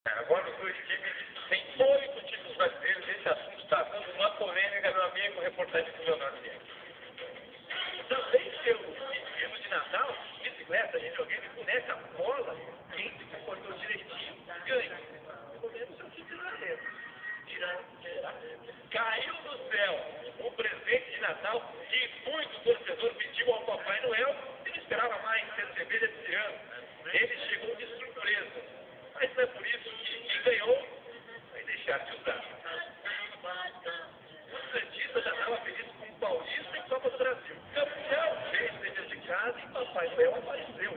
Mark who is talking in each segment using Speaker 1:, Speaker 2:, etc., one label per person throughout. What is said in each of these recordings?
Speaker 1: Agora os dois times, tem 8 times brasileiros, esse assunto está dando uma polêmica, meu amigo, reportagem do Leonardo Vieira. Também seu ano de Natal, bicicleta, videogame, boneca, bola, quem se comportou direitinho, ganha. Pelo menos seu time brasileiro. Caiu do céu um presente de Natal que muito torcedor pediu ao Papai Noel e não esperava mais receber esse ano. Ele chegou de surpresa. Mas não é por isso que quem ganhou vai deixar de usar. O Santista já estava feliz com o Paulista e Copa do Brasil. Campeão fez dever de casa e Papai Noel apareceu.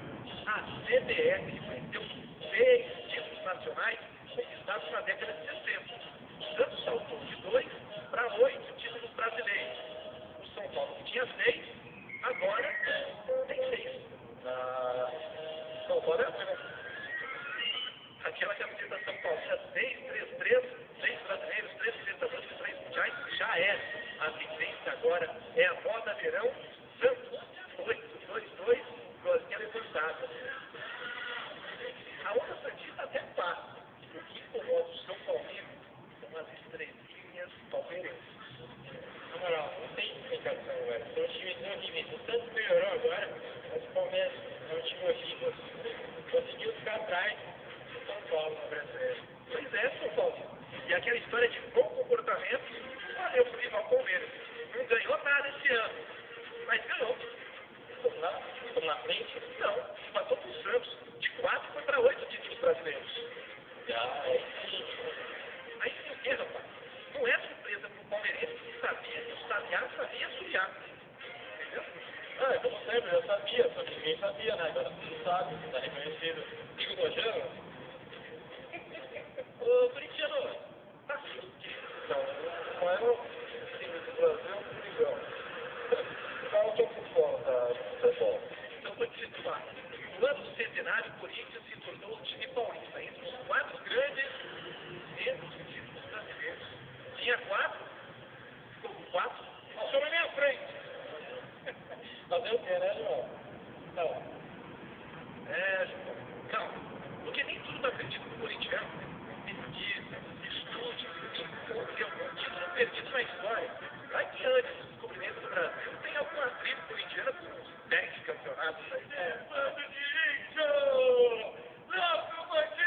Speaker 1: A CBF venceu 6 títulos nacionais conquistados na década de 60. O Santos saltou de 2 para 8 títulos brasileiros. O São Paulo, que tinha 6, agora tem 6. São Paulo é a aquela camiseta São Paulo, 6, 3, 3, 6 brasileiros, 3 libertadores e 3 mundiais, já é. A tendência agora é a moda verão, Santos, 8, 2, 2, golzinha reforçada. A onda santista até passa. O que incomoda o São Paulino são as estrelinhas palmeirenses. Na moral, não tem explicação, velho. São times horríveis. O Santos melhorou agora, mas o Palmeiras é um time horrível. Conseguiu ficar atrás. São Paulo no brasileiro. Pois é, São Paulo. E aquela história de bom comportamento valeu pro rival Palmeiras. Não ganhou nada esse ano, mas ganhou. Estamos na frente? Não, passou pro Santos. De 4 foi para 8 títulos brasileiros. Aí sim o quê, rapaz? Não é surpresa pro palmeirense que sabia que o Sabiá sabia assobiar. Entendeu? Como sempre, eu sabia, só que ninguém sabia, né? Agora tudo sabe, tá reconhecido. Digo, Rogério? Ô, Cristiano, tá sentindo? Não, o maior time do Brasil é o Coringão. Qual que é o futebol da futebol? Então vou te situar. No ano centenário, o Corinthians se tornou o time paulista, entre os 4 grandes dentro dos títulos brasileiros. Tinha 4, ficou com 4, passou na minha frente. Fazer o quê, né, João? Não. João, calma. Porque nem tudo vai perdido pro corintiano. Pesquisa, estude, encontre algum título perdido na história. Vai que antes do descobrimento do Brasil tem alguma tribo corintiana com uns 10 campeonatos aí. Bando de índio! Não, meu bandido!